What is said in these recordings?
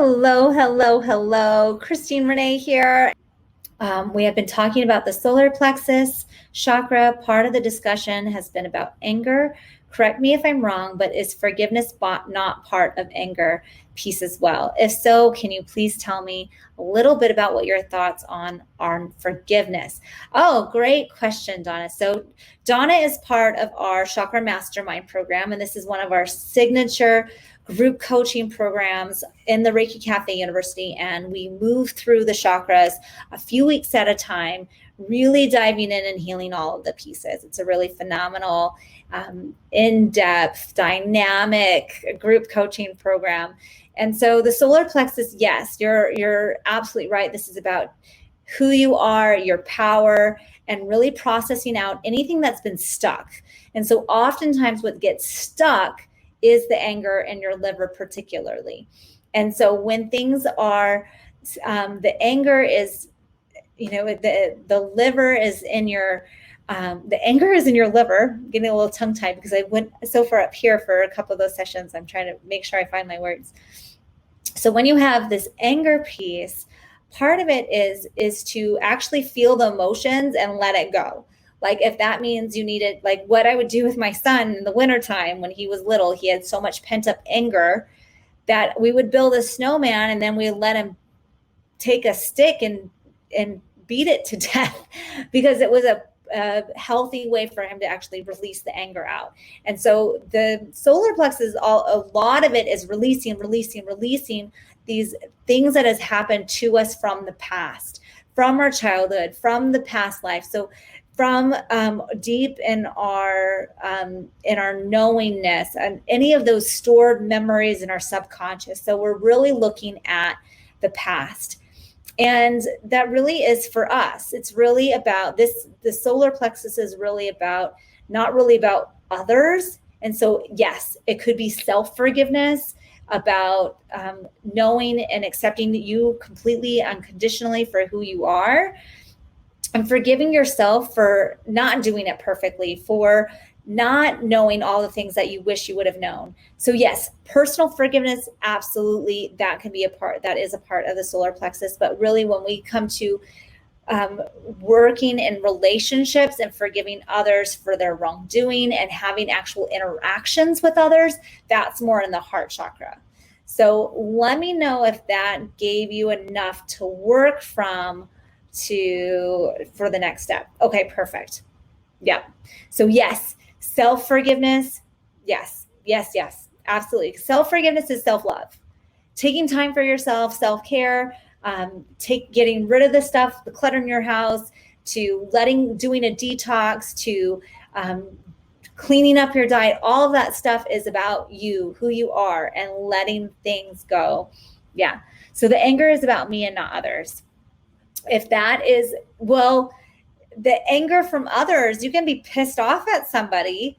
Hello, hello, hello. Christine Renee here. We have been talking about the solar plexus chakra. Part of the discussion has been about anger. Correct me if I'm wrong, but is forgiveness not part of anger piece as well? If so, can you please tell me a little bit about what your thoughts on forgiveness? Oh, great question, Donna. So Donna is part of our Chakra Mastermind program, and this is one of our signature group coaching programs in the Reiki Cafe University. And we move through the chakras a few weeks at a time, really diving in and healing all of the pieces. It's a really phenomenal, in-depth, dynamic group coaching program. And so the solar plexus, yes, you're absolutely right. This is about who you are, your power, and really processing out anything that's been stuck. And so oftentimes what gets stuck is the anger in your liver particularly. And so when things are, the anger is, the liver is in your, the anger is in your liver. I'm getting a little tongue tied because I went so far up here for a couple of those sessions. I'm trying to make sure I find my words. So when you have this anger piece, part of it is to actually feel the emotions and let it go. Like if that means you needed, like what I would do with my son in the wintertime when he was little, he had so much pent up anger that we would build a snowman and then we let him take a stick and beat it to death because it was a healthy way for him to actually release the anger out. And so the solar plexus, a lot of it is releasing these things that has happened to us from the past, from our childhood, from the past life. So from deep in our knowingness and any of those stored memories in our subconscious. So we're really looking at the past. And that really is for us. It's really about this. The solar plexus is really about, not really about others. And so, yes, it could be self-forgiveness, about knowing and accepting you completely, unconditionally for who you are, and forgiving yourself for not doing it perfectly, for not knowing all the things that you wish you would have known. So yes, personal forgiveness, absolutely, that can be that is a part of the solar plexus. But really when we come to working in relationships and forgiving others for their wrongdoing and having actual interactions with others, that's more in the heart chakra. So let me know if that gave you enough to work from for the next step. Okay, perfect. Yeah. So yes, self-forgiveness. Yes, absolutely. Self-forgiveness is self-love. Taking time for yourself, self-care, getting rid of the stuff, the clutter in your house, to doing a detox, to cleaning up your diet. All of that stuff is about you, who you are, and letting things go. Yeah. So the anger is about me and not others. If that is, well, the anger from others, you can be pissed off at somebody,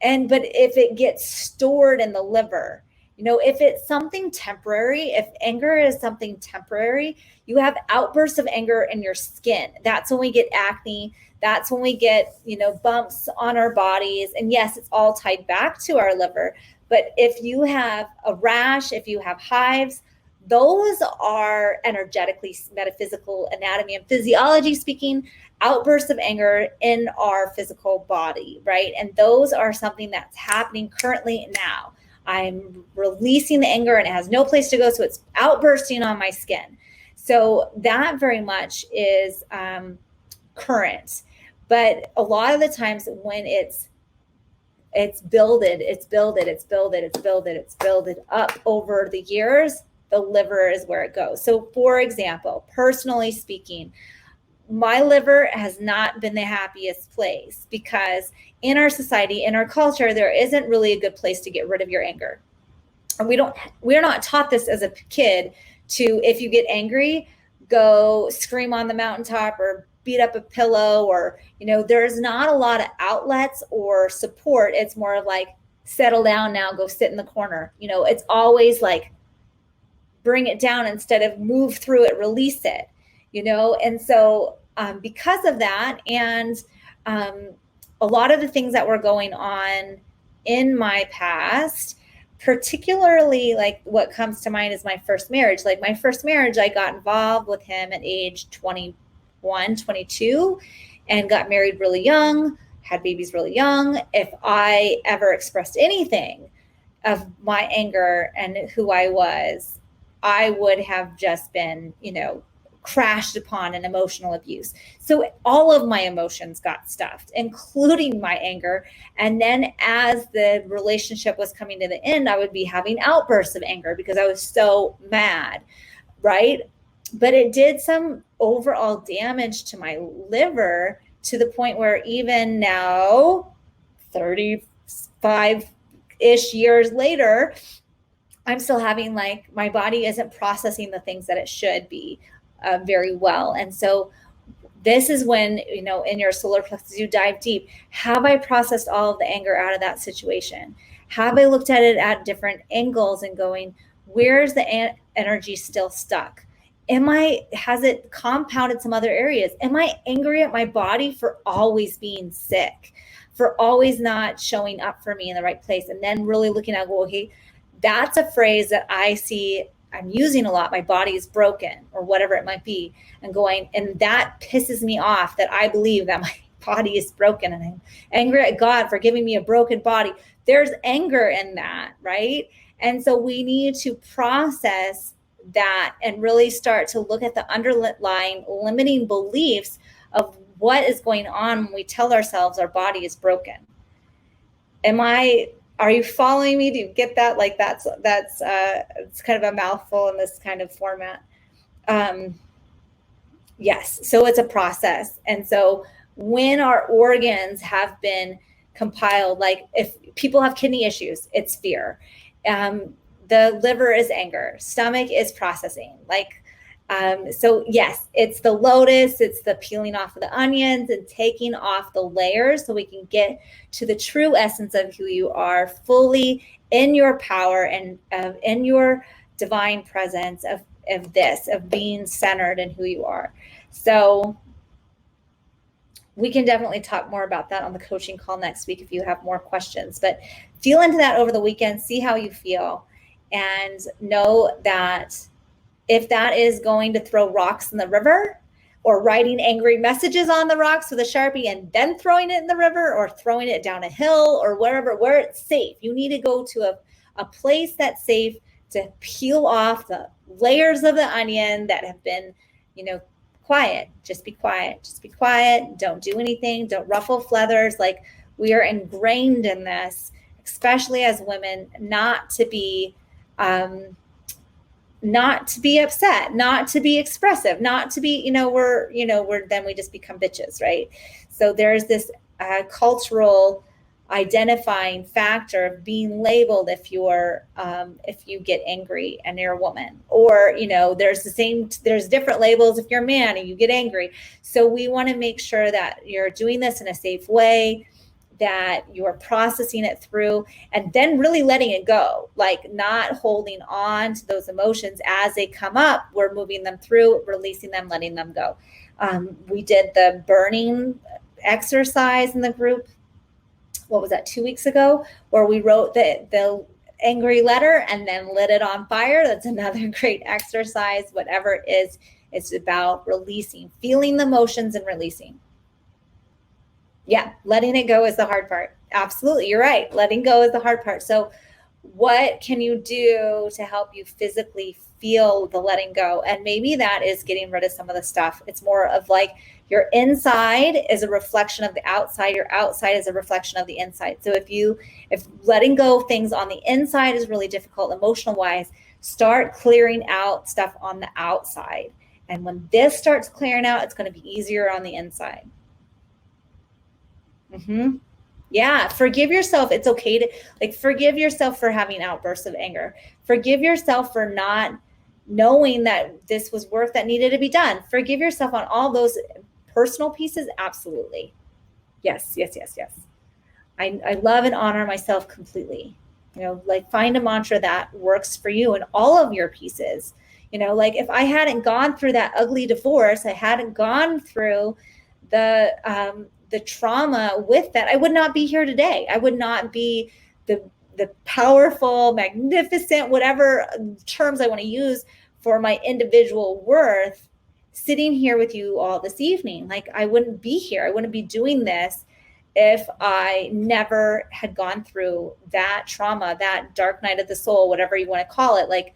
but if it gets stored in the liver, if it's something temporary, if anger is something temporary, you have outbursts of anger in your skin. That's when we get acne. That's when we get, bumps on our bodies. And yes, it's all tied back to our liver. But if you have a rash, if you have hives, those are energetically, metaphysical, anatomy and physiology speaking, outbursts of anger in our physical body, right? And those are something that's happening currently now. I'm releasing the anger and it has no place to go, so it's outbursting on my skin. So that very much is current. But a lot of the times when it's builded up over the years, the liver is where it goes. So for example, personally speaking, my liver has not been the happiest place because in our society, in our culture, there isn't really a good place to get rid of your anger. And we're not taught this as a kid to, if you get angry, go scream on the mountaintop or beat up a pillow, or, there's not a lot of outlets or support. It's more of like, settle down now, go sit in the corner. It's always like, bring it down instead of move through it, release it, and so because of that, and a lot of the things that were going on in my past, particularly like what comes to mind is my first marriage. Like my first marriage, I got involved with him at age 21, 22, and got married really young, had babies really young. If I ever expressed anything of my anger and who I was, I would have just been, crashed upon an emotional abuse. So all of my emotions got stuffed, including my anger. And then as the relationship was coming to the end, I would be having outbursts of anger because I was so mad, right? But it did some overall damage to my liver to the point where even now, 35-ish years later, I'm still having like my body isn't processing the things that it should be very well. And so this is when, in your solar plexus, you dive deep. Have I processed all of the anger out of that situation? Have I looked at it at different angles and going, where's the energy still stuck? Has it compounded some other areas? Am I angry at my body for always being sick, for always not showing up for me in the right place? And then really looking at, well, okay, that's a phrase that I see I'm using a lot. My body is broken or whatever it might be, and that pisses me off that I believe that my body is broken and I'm angry at God for giving me a broken body. There's anger in that, right? And so we need to process that and really start to look at the underlying limiting beliefs of what is going on when we tell ourselves our body is broken. Are you following me? Do you get that? Like that's it's kind of a mouthful in this kind of format. Yes. So it's a process. And so when our organs have been compiled, like if people have kidney issues, it's fear. The liver is anger. Stomach is processing. So yes, it's the lotus, it's the peeling off of the onions and taking off the layers so we can get to the true essence of who you are, fully in your power and in your divine presence of being centered in who you are. So we can definitely talk more about that on the coaching call next week if you have more questions, but feel into that over the weekend, see how you feel, and know that if that is going to throw rocks in the river or writing angry messages on the rocks with a Sharpie and then throwing it in the river or throwing it down a hill or wherever, where it's safe, you need to go to a place that's safe to peel off the layers of the onion that have been, quiet. Just be quiet. Just be quiet. Don't do anything. Don't ruffle feathers. Like, we are ingrained in this, especially as women, not to be upset, not to be expressive, not to be, then we just become bitches, right? So there's this cultural identifying factor of being labeled if you get angry and you're a woman, or there's different labels if you're a man and you get angry. So we want to make sure that you're doing this in a safe way, that you're processing it through, and then really letting it go, like not holding on to those emotions as they come up. We're moving them through, releasing them, letting them go. We did the burning exercise in the group. What was that, 2 weeks ago, where we wrote the angry letter and then lit it on fire. That's another great exercise. Whatever it is, it's about releasing, feeling the emotions and releasing. Yeah, letting it go is the hard part. Absolutely, you're right. Letting go is the hard part. So what can you do to help you physically feel the letting go? And maybe that is getting rid of some of the stuff. It's more of like your inside is a reflection of the outside. Your outside is a reflection of the inside. So if letting go of things on the inside is really difficult emotional wise, start clearing out stuff on the outside. And when this starts clearing out, it's going to be easier on the inside. Mm-hmm. Yeah. Forgive yourself. It's okay to forgive yourself for having outbursts of anger. Forgive yourself for not knowing that this was work that needed to be done. Forgive yourself on all those personal pieces. Absolutely. Yes. I love and honor myself completely. Find a mantra that works for you in all of your pieces. If I hadn't gone through that ugly divorce, I hadn't gone through the trauma with that, I would not be here today. I would not be the powerful, magnificent, whatever terms I want to use for my individual worth, sitting here with you all this evening. Like, I wouldn't be here. I wouldn't be doing this if I never had gone through that trauma, that dark night of the soul, whatever you want to call it. Like,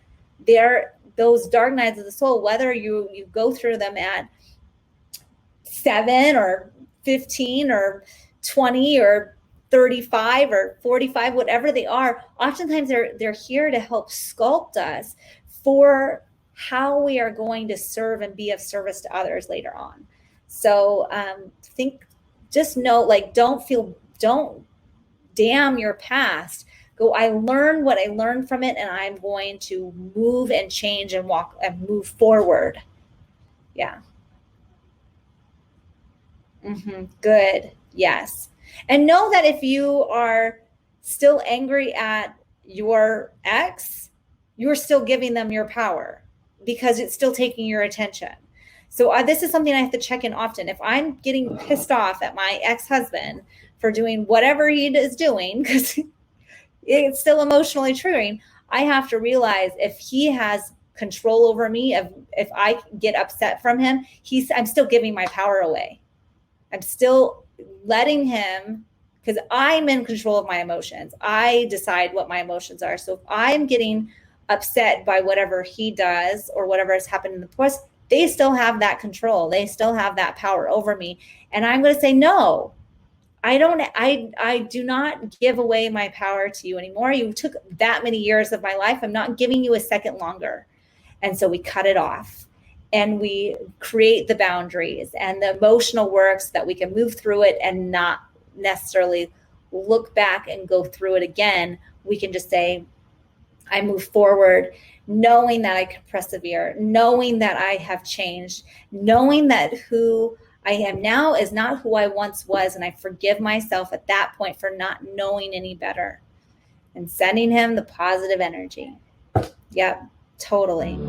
those dark nights of the soul, whether you go through them at 7 or 15 or 20 or 35 or 45, whatever they are, oftentimes they're here to help sculpt us for how we are going to serve and be of service to others later on. So just know, like, don't damn your past. Go, I learned what I learned from it, and I'm going to move and change and walk and move forward. Yeah. Good. Yes. And know that if you are still angry at your ex, you're still giving them your power because it's still taking your attention. So this is something I have to check in often. If I'm getting pissed off at my ex-husband for doing whatever he is doing, because it's still emotionally triggering, I have to realize if he has control over me, if I get upset from him, I'm still giving my power away. I'm still letting him, because I'm in control of my emotions. I decide what my emotions are. So if I'm getting upset by whatever he does or whatever has happened in the past, they still have that control. They still have that power over me. And I'm going to say, no, I do not give away my power to you anymore. You took that many years of my life. I'm not giving you a second longer. And so we cut it off. And we create the boundaries and the emotional work so that we can move through it and not necessarily look back and go through it again. We can just say, I move forward, knowing that I can persevere, knowing that I have changed, knowing that who I am now is not who I once was. And I forgive myself at that point for not knowing any better, and sending him the positive energy. Yep, totally.